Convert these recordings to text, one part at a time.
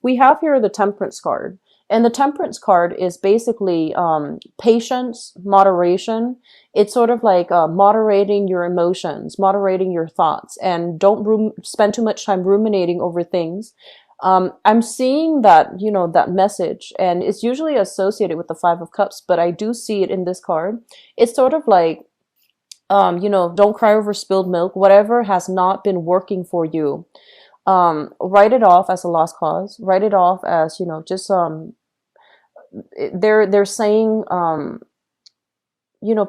we have here the Temperance card. And the Temperance card is basically patience, moderation. It's sort of like moderating your emotions, moderating your thoughts, and don't spend too much time ruminating over things. I'm seeing that, that message, and it's usually associated with the Five of Cups, but I do see it in this card. It's sort of like, don't cry over spilled milk. Whatever has not been working for you, write it off as a lost cause. Write it off as, just they're saying,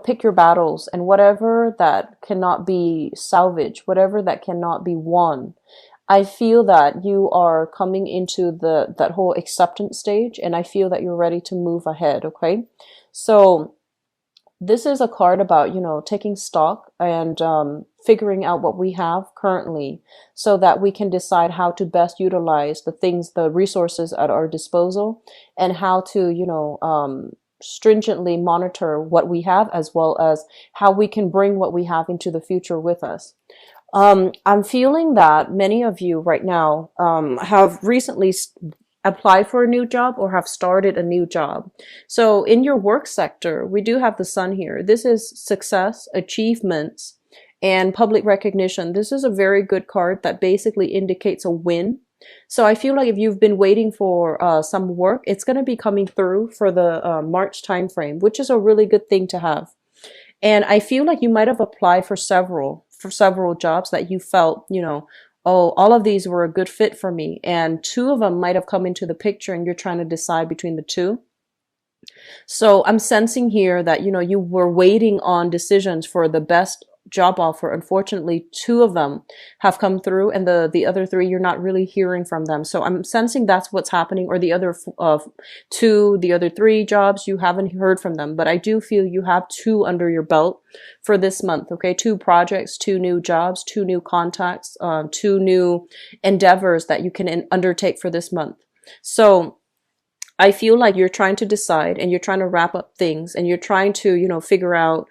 pick your battles, and whatever that cannot be salvaged, whatever that cannot be won. I feel that you are coming into that whole acceptance stage, and I feel that you're ready to move ahead. Okay, so this is a card about, taking stock and figuring out what we have currently so that we can decide how to best utilize the resources at our disposal, and how to, stringently monitor what we have, as well as how we can bring what we have into the future with us. I'm feeling that many of you right now have recently applied for a new job or have started a new job. So in your work sector, we do have the sun here. This is success, achievements, and public recognition. This is a very good card that basically indicates a win. So I feel like if you've been waiting for some work, it's going to be coming through for the March timeframe, which is a really good thing to have. And I feel like you might have applied for several jobs that you felt, oh, all of these were a good fit for me. And two of them might have come into the picture, and you're trying to decide between the two. So I'm sensing here that, you were waiting on decisions for the best job offer. Unfortunately, two of them have come through, and the other three, you're not really hearing from them. So I'm sensing that's what's happening. Or the other the other three jobs, you haven't heard from them. But I do feel you have two under your belt for this month. Okay, two projects, two new jobs, two new contacts, two new endeavors that you can undertake for this month. So I feel like you're trying to decide, and you're trying to wrap up things, and you're trying to, figure out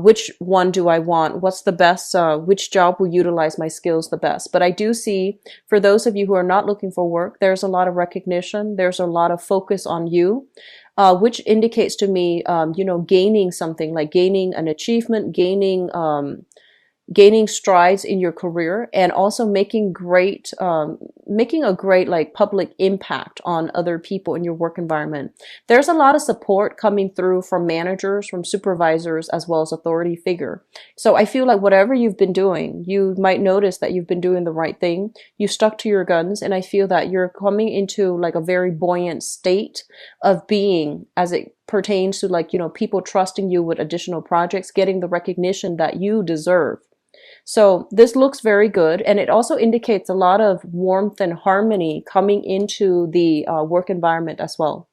which one do I want? What's the best? Which job will utilize my skills the best? But I do see, for those of you who are not looking for work, there's a lot of recognition. There's a lot of focus on you, which indicates to me, gaining something, like gaining an achievement, gaining strides in your career, and also making a great like public impact on other people in your work environment. There's a lot of support coming through from managers, from supervisors, as well as authority figure. So I feel like whatever you've been doing, you might notice that you've been doing the right thing. You stuck to your guns, and I feel that you're coming into like a very buoyant state of being, as it pertains to like, people trusting you with additional projects, getting the recognition that you deserve. So this looks very good, and it also indicates a lot of warmth and harmony coming into the work environment as well.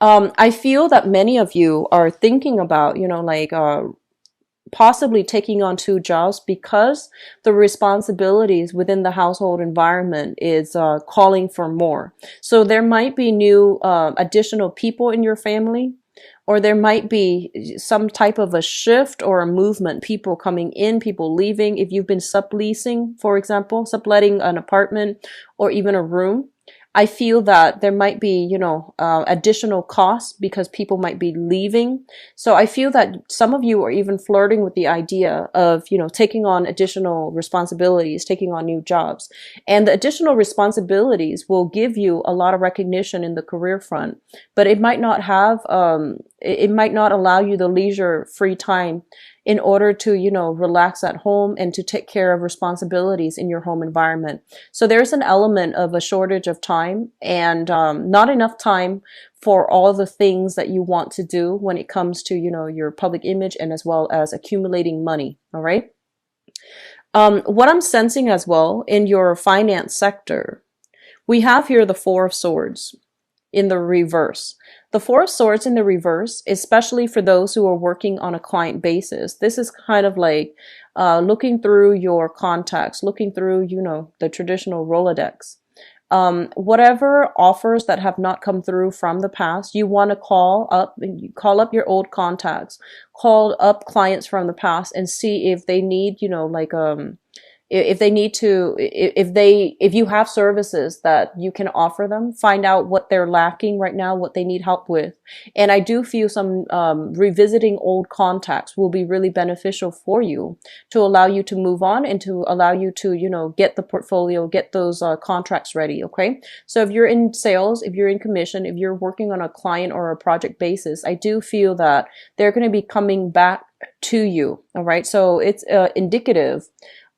I feel that many of you are thinking about, possibly taking on two jobs because the responsibilities within the household environment is calling for more. So there might be new additional people in your family, or there might be some type of a shift or a movement, people coming in, people leaving. If you've been subleasing, for example, subletting an apartment or even a room, I feel that there might be, additional costs because people might be leaving. So I feel that some of you are even flirting with the idea of, taking on additional responsibilities, taking on new jobs. And the additional responsibilities will give you a lot of recognition in the career front, but it might not allow you the leisure free time in order to, relax at home and to take care of responsibilities in your home environment. So there's an element of a shortage of time, and not enough time for all the things that you want to do when it comes to, your public image, and as well as accumulating money. All right. What I'm sensing as well in your finance sector, we have here the Four of Swords in the reverse. The Four of Swords in the reverse, especially for those who are working on a client basis, this is kind of like looking through your contacts, looking through, the traditional Rolodex. Whatever offers that have not come through from the past, you want to call up your old contacts, call up clients from the past, and see if they need, If they need to, if you have services that you can offer them, find out what they're lacking right now, what they need help with. And I do feel some revisiting old contacts will be really beneficial for you to allow you to move on and to allow you to, get the portfolio, get those contracts ready. Okay. So if you're in sales, if you're in commission, if you're working on a client or a project basis, I do feel that they're going to be coming back to you. All right. So it's indicative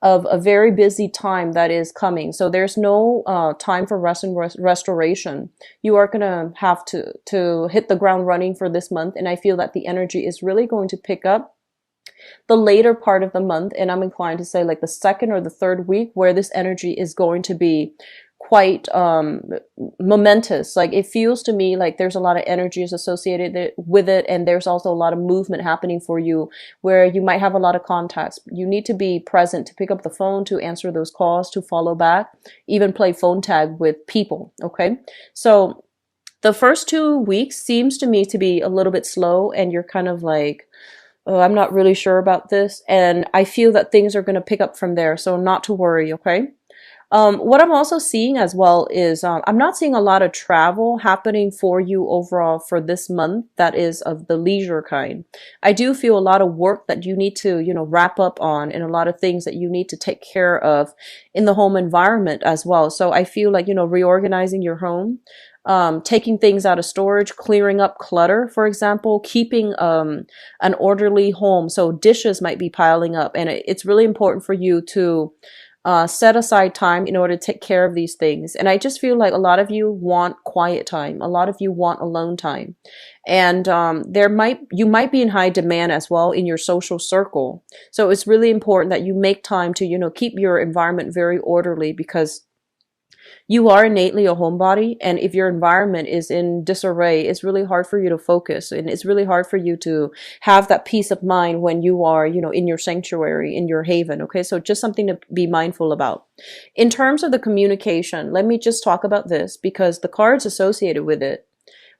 of a very busy time that is coming. So there's no time for rest and restoration. You are going to have to hit the ground running for this month. And I feel that the energy is really going to pick up the later part of the month. And I'm inclined to say like the second or the third week, where this energy is going to be quite momentous. Like it feels to me like there's a lot of energies associated with it, and there's also a lot of movement happening for you where you might have a lot of contacts. You need to be present to pick up the phone, to answer those calls, to follow back, even play phone tag with people. Okay, so the first 2 weeks seems to me to be a little bit slow, and you're kind of like, oh, I'm not really sure about this, and I feel that things are going to pick up from there, so not to worry. Okay. What I'm also seeing as well is I'm not seeing a lot of travel happening for you overall for this month that is of the leisure kind. I do feel a lot of work that you need to, wrap up on, and a lot of things that you need to take care of in the home environment as well. So I feel like, reorganizing your home, taking things out of storage, clearing up clutter, for example, keeping an orderly home. So dishes might be piling up, and it's really important for you to set aside time in order to take care of these things. And I just feel like a lot of you want quiet time. A lot of you want alone time. And you might be in high demand as well in your social circle. So it's really important that you make time to, keep your environment very orderly, because you are innately a homebody, and if your environment is in disarray, it's really hard for you to focus, and it's really hard for you to have that peace of mind when you are, in your sanctuary, in your haven. Okay, so just something to be mindful about. In terms of the communication, let me just talk about this, because the cards associated with it,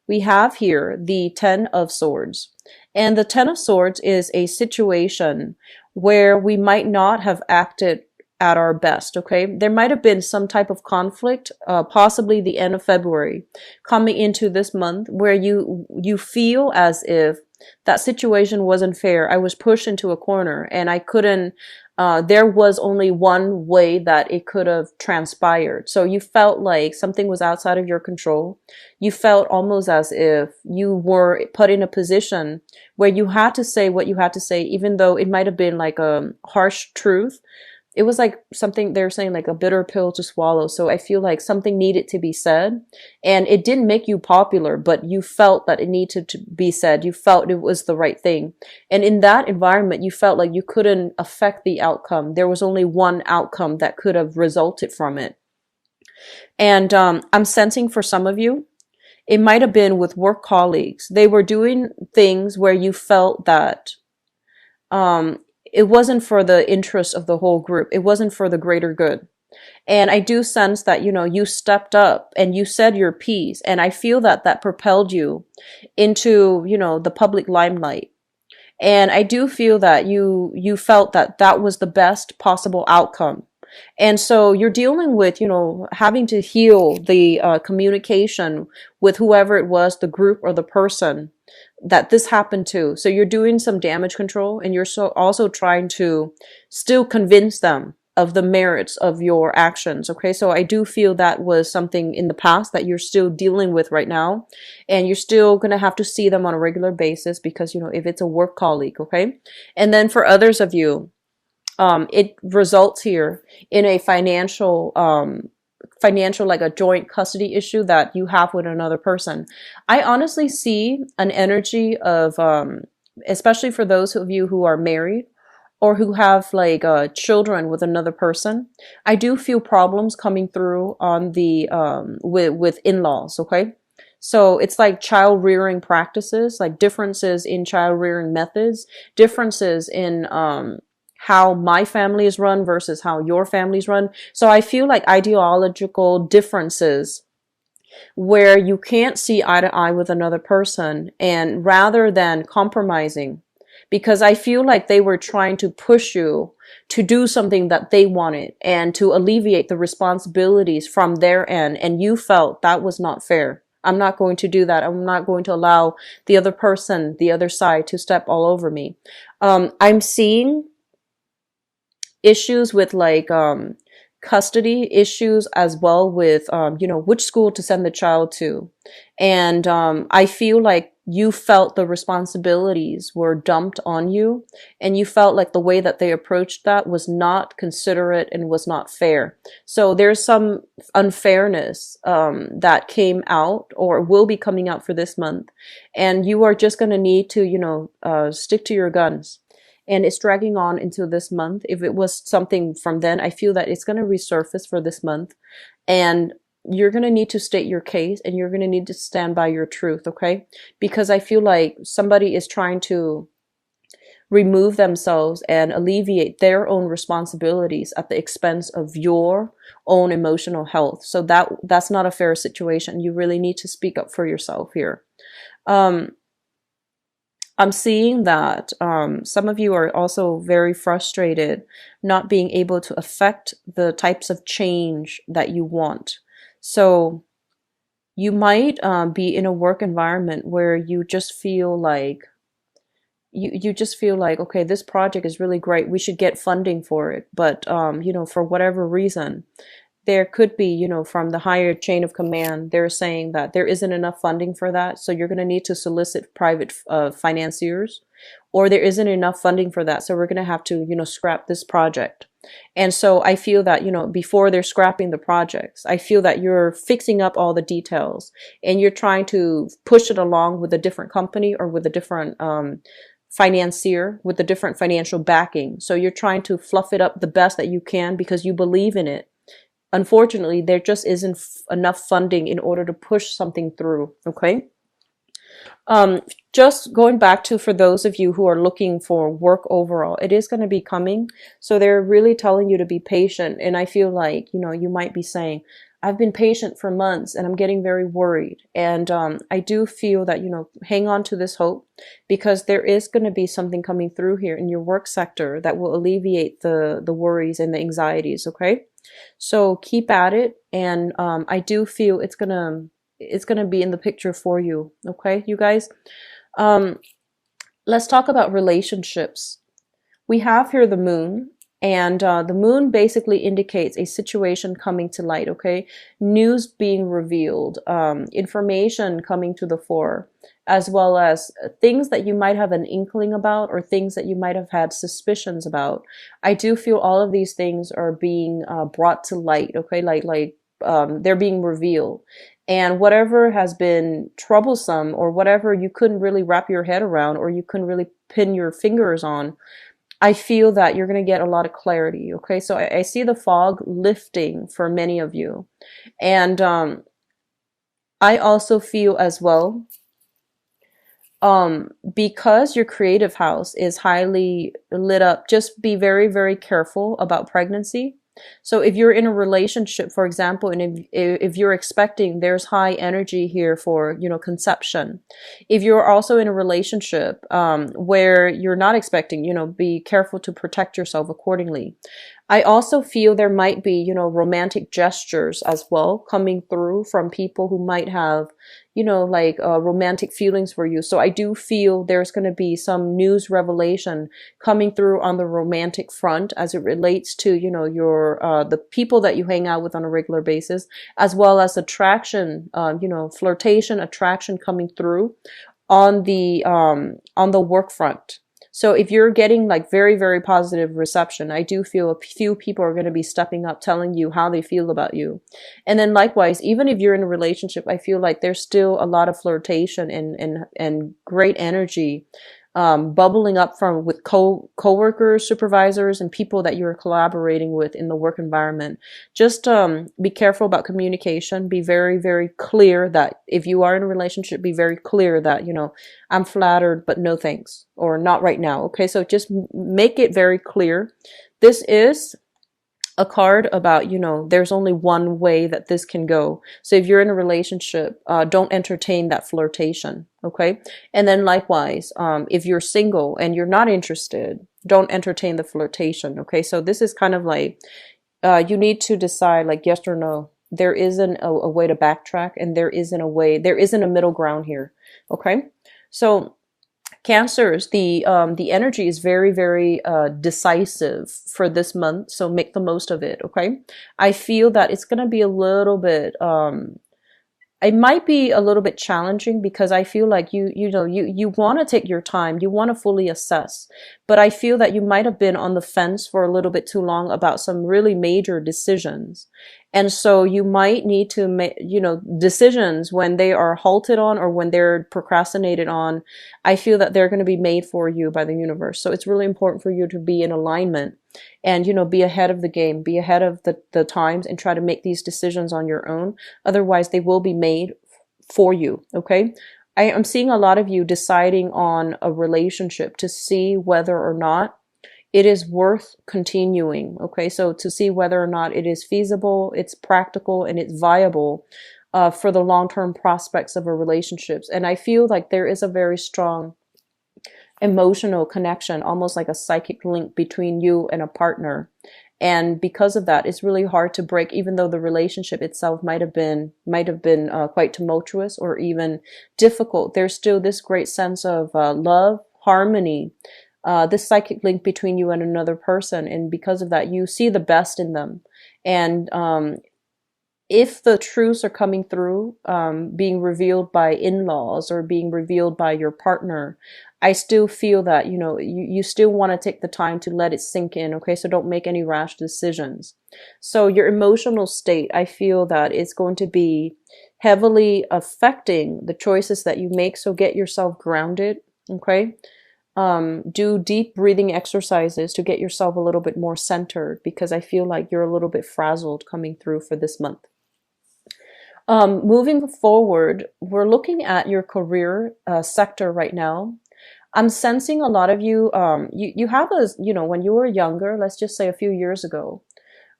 we have here the Ten of Swords. And the Ten of Swords is a situation where we might not have acted at our best. Okay, there might have been some type of conflict, possibly the end of February, coming into this month, where you feel as if that situation wasn't fair. I was pushed into a corner, and I couldn't. There was only one way that it could have transpired. So you felt like something was outside of your control. You felt almost as if you were put in a position where you had to say what you had to say, even though it might have been like a harsh truth. It was like something they're saying, like a bitter pill to swallow. So I feel like something needed to be said, and it didn't make you popular, but you felt that it needed to be said. You felt it was the right thing. And in that environment, you felt like you couldn't affect the outcome. There was only one outcome that could have resulted from it. And I'm sensing for some of you, it might have been with work colleagues. They were doing things where you felt that it wasn't for the interest of the whole group. It wasn't for the greater good. And I do sense that, you stepped up and you said your piece. And I feel that that propelled you into, the public limelight. And I do feel that you felt that that was the best possible outcome. And so you're dealing with, having to heal the communication with whoever it was, the group or the person that this happened to. So you're doing some damage control, and you're also trying to still convince them of the merits of your actions. Okay, so I do feel that was something in the past that you're still dealing with right now, and you're still going to have to see them on a regular basis, because, if it's a work colleague. Okay, and then for others of you, it results here in a financial, like a joint custody issue that you have with another person. I honestly see an energy of, especially for those of you who are married or who have like children with another person. I do feel problems coming through on the with in-laws. Okay. So it's like child rearing practices, like differences in child rearing methods, differences in how my family is run versus how your family's run. So I feel like ideological differences where you can't see eye to eye with another person, and rather than compromising, because I feel like they were trying to push you to do something that they wanted and to alleviate the responsibilities from their end. And you felt that was not fair. I'm not going to do that. I'm not going to allow the other person, the other side, to step all over me. I'm seeing issues with like custody issues as well with which school to send the child to. And I feel like you felt the responsibilities were dumped on you, and you felt like the way that they approached that was not considerate and was not fair. So there's some unfairness that came out or will be coming out for this month, and you are just going to need to stick to your guns. And it's dragging on into this month. If it was something from then, I feel that it's going to resurface for this month. And you're going to need to state your case, and you're going to need to stand by your truth, okay? Because I feel like somebody is trying to remove themselves and alleviate their own responsibilities at the expense of your own emotional health. So that's not a fair situation. You really need to speak up for yourself here. I'm seeing that some of you are also very frustrated not being able to affect the types of change that you want. So you might be in a work environment where you just feel like you just feel like, okay, this project is really great. We should get funding for it. But for whatever reason, there could be, from the higher chain of command, they're saying that there isn't enough funding for that. So you're going to need to solicit private financiers, or there isn't enough funding for that. So we're going to have to, scrap this project. And so I feel that, before they're scrapping the projects, I feel that you're fixing up all the details and you're trying to push it along with a different company or with a different financier, with a different financial backing. So you're trying to fluff it up the best that you can because you believe in it. Unfortunately, there just isn't enough funding in order to push something through, okay? Just going back to, for those of you who are looking for work overall, it is going to be coming. So they're really telling you to be patient. And I feel like, you might be saying, I've been patient for months and I'm getting very worried. And I do feel that, hang on to this hope, because there is going to be something coming through here in your work sector that will alleviate the worries and the anxieties, okay? So keep at it, and I do feel it's gonna be in the picture for you. Okay, you guys. Let's talk about relationships. We have here the moon, and the moon basically indicates a situation coming to light. Okay, news being revealed, information coming to the fore, as well as things that you might have an inkling about or things that you might have had suspicions about. I do feel all of these things are being brought to light, okay? Like they're being revealed. And whatever has been troublesome or whatever you couldn't really wrap your head around or you couldn't really pin your fingers on, I feel that you're going to get a lot of clarity, okay? So I see the fog lifting for many of you. And I also feel as well, because your creative house is highly lit up, just be very, very careful about pregnancy. So if you're in a relationship, for example, and if you're expecting, there's high energy here for, conception. If you're also in a relationship where you're not expecting, be careful to protect yourself accordingly. I also feel there might be, romantic gestures as well coming through from people who might have, romantic feelings for you. So I do feel there's going to be some news revelation coming through on the romantic front as it relates to, your, the people that you hang out with on a regular basis, as well as attraction, flirtation, attraction coming through on the work front. So if you're getting like very, very positive reception, I do feel a few people are going to be stepping up, telling you how they feel about you. And then likewise, even if you're in a relationship, I feel like there's still a lot of flirtation and great energy bubbling up from with coworkers, supervisors, and people that you're collaborating with in the work environment. Just be careful about communication. Be very, very clear that if you are in a relationship, be very clear that, I'm flattered, but no thanks, or not right now. Okay, so just make it very clear. This is a card about, there's only one way that this can go. So if you're in a relationship, don't entertain that flirtation. Okay. And then likewise, if you're single and you're not interested, don't entertain the flirtation. Okay. So this is kind of like, you need to decide like yes or no. There isn't a way to backtrack, and there isn't a middle ground here. Okay. So Cancers, the energy is very, very decisive for this month, so make the most of it, okay? I feel that it's gonna be a little bit it might be a little bit challenging because I feel like you want to take your time, you want to fully assess, but I feel that you might have been on the fence for a little bit too long about some really major decisions. And so you might need to make, decisions when they are halted on or when they're procrastinated on. I feel that they're going to be made for you by the universe. So it's really important for you to be in alignment and, be ahead of the game, be ahead of the times, and try to make these decisions on your own. Otherwise, they will be made for you. Okay. I am seeing a lot of you deciding on a relationship to see whether or not it is worth continuing. Okay, so to see whether or not it is feasible, it's practical, and it's viable for the long-term prospects of a relationship. And I feel like there is a very strong emotional connection, almost like a psychic link between you and a partner. And because of that, it's really hard to break, even though the relationship itself might have been quite tumultuous or even difficult. There's still this great sense of love, harmony, this psychic link between you and another person. And because of that, you see the best in them. And if the truths are coming through, being revealed by in-laws or being revealed by your partner, I still feel that, you still want to take the time to let it sink in. Okay. So don't make any rash decisions. So your emotional state, I feel that it's going to be heavily affecting the choices that you make. So get yourself grounded. Okay. Do deep breathing exercises to get yourself a little bit more centered, because I feel like you're a little bit frazzled coming through for this month. Moving forward, we're looking at your career sector right now. I'm sensing a lot of you, you have when you were younger, let's just say a few years ago,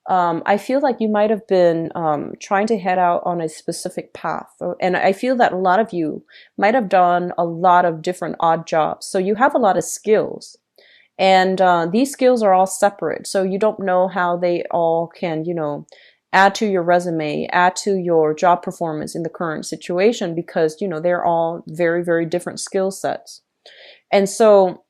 I feel like you might have been trying to head out on a specific path. And I feel that a lot of you might have done a lot of different odd jobs. So you have a lot of skills. And these skills are all separate. So you don't know how they all can, add to your resume, add to your job performance in the current situation, because, they're all very, very different skill sets. And so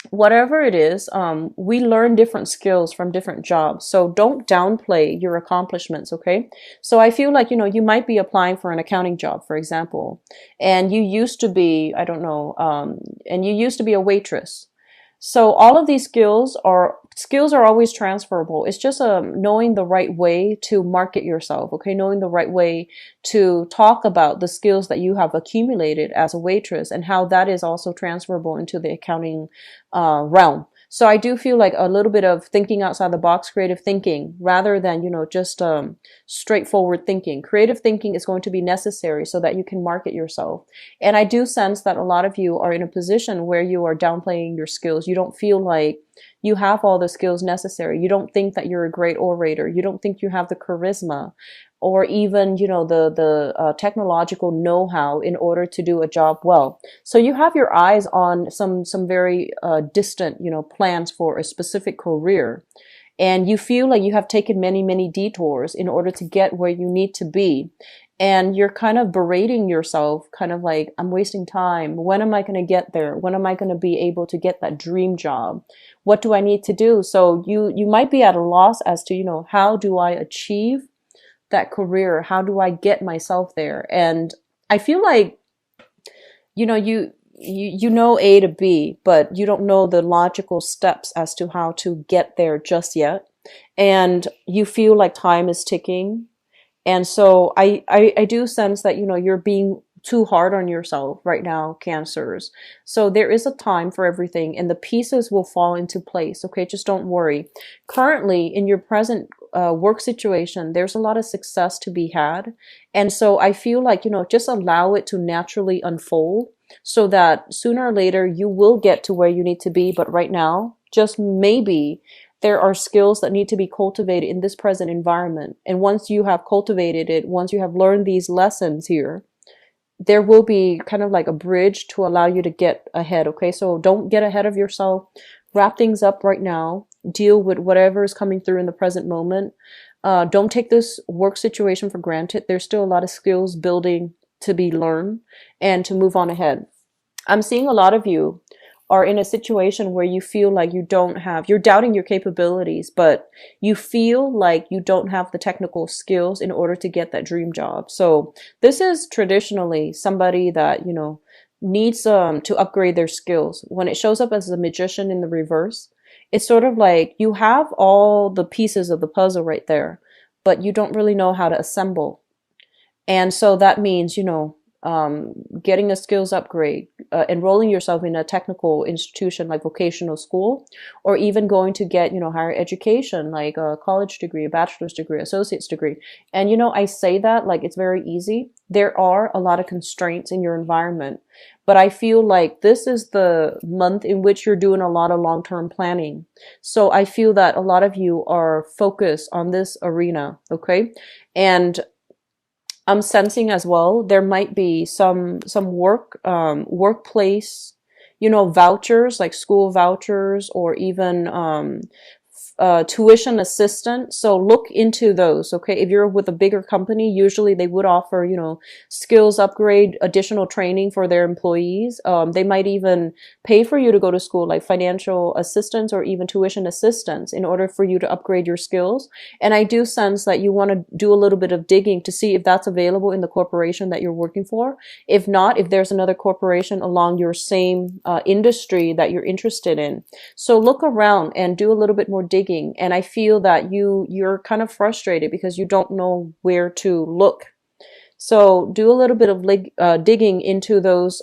whatever it is, we learn different skills from different jobs. So don't downplay your accomplishments, okay? So I feel like, you might be applying for an accounting job, for example, and you used to be, I don't know, and you used to be a waitress. So all of these skills are always transferable. It's just knowing the right way to market yourself, okay? Knowing the right way to talk about the skills that you have accumulated as a waitress and how that is also transferable into the accounting realm. So I do feel like a little bit of thinking outside the box, creative thinking, rather than, just straightforward thinking. Creative thinking is going to be necessary so that you can market yourself. And I do sense that a lot of you are in a position where you are downplaying your skills. You don't feel like you have all the skills necessary. You don't think that you're a great orator. You don't think you have the charisma or even, the technological know-how in order to do a job well. So you have your eyes on some very distant, plans for a specific career. And you feel like you have taken many, many detours in order to get where you need to be. And you're kind of berating yourself, kind of like, I'm wasting time. When am I going to get there? When am I going to be able to get that dream job? What do I need to do? So you might be at a loss as to, how do I achieve that career? How do I get myself there? And I feel like, you know A to B, but you don't know the logical steps as to how to get there just yet. And you feel like time is ticking. And so I do sense that, you're being too hard on yourself right now, Cancers. So there is a time for everything and the pieces will fall into place. Okay, just don't worry. Currently, in your present work situation, there's a lot of success to be had. And so I feel like, just allow it to naturally unfold so that sooner or later you will get to where you need to be. But right now, just maybe there are skills that need to be cultivated in this present environment. And once you have cultivated it, once you have learned these lessons here, there will be kind of like a bridge to allow you to get ahead. Okay, so don't get ahead of yourself. Wrap things up right now. Deal with whatever is coming through in the present moment. Don't take this work situation for granted. There's still a lot of skills building to be learned and to move on ahead. I'm seeing a lot of you are in a situation where you feel like you're doubting your capabilities, but you feel like you don't have the technical skills in order to get that dream job. So this is traditionally somebody that, needs to upgrade their skills. When it shows up as a magician in the reverse, it's sort of like you have all the pieces of the puzzle right there, but you don't really know how to assemble. And so that means, getting a skills upgrade, enrolling yourself in a technical institution like vocational school, or even going to get, higher education like a college degree, a bachelor's degree, associate's degree. And, I say that like it's very easy. There are a lot of constraints in your environment, but I feel like this is the month in which you're doing a lot of long-term planning. So I feel that a lot of you are focused on this arena. Okay. And I'm sensing as well there might be some workplace, vouchers like school vouchers, or even tuition assistance. So look into those. Okay, if you're with a bigger company, usually they would offer, skills upgrade, additional training for their employees. They might even pay for you to go to school, like financial assistance or even tuition assistance, in order for you to upgrade your skills. And I do sense that you want to do a little bit of digging to see if that's available in the corporation that you're working for. If not, if there's another corporation along your same industry that you're interested in. So look around and do a little bit more digging. And I feel that you're kind of frustrated because you don't know where to look. So do a little bit of digging into those,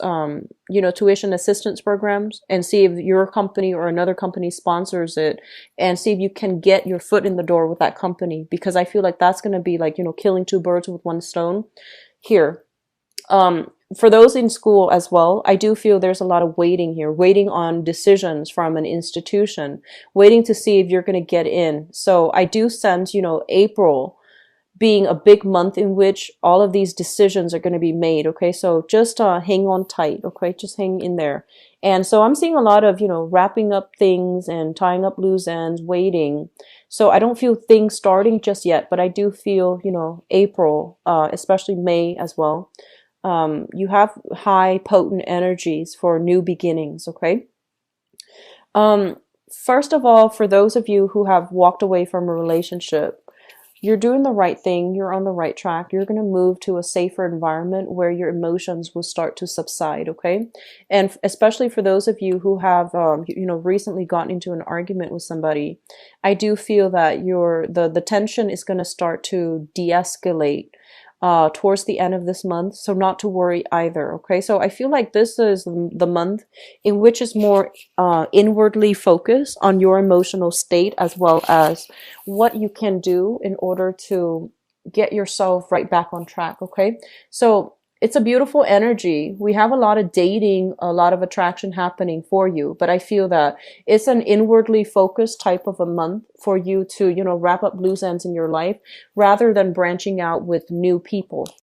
tuition assistance programs, and see if your company or another company sponsors it, and see if you can get your foot in the door with that company, because I feel like that's going to be like, killing two birds with one stone here. For those in school as well, I do feel there's a lot of waiting here, waiting on decisions from an institution, waiting to see if you're going to get in. So I do sense, April being a big month in which all of these decisions are going to be made. Okay, so just hang on tight. Okay, just hang in there. And so I'm seeing a lot of, wrapping up things and tying up loose ends, waiting. So I don't feel things starting just yet, but I do feel, April, especially May as well. You have high potent energies for new beginnings. Okay. First of all, for those of you who have walked away from a relationship, you're doing the right thing. You're on the right track. You're going to move to a safer environment where your emotions will start to subside. Okay. And especially for those of you who have, recently gotten into an argument with somebody, I do feel that the tension is going to start to de-escalate towards the end of this month. So not to worry either. Okay. So I feel like this is the month in which is more inwardly focused on your emotional state, as well as what you can do in order to get yourself right back on track. Okay. So it's a beautiful energy. We have a lot of dating, a lot of attraction happening for you, but I feel that it's an inwardly focused type of a month for you to, wrap up loose ends in your life rather than branching out with new people.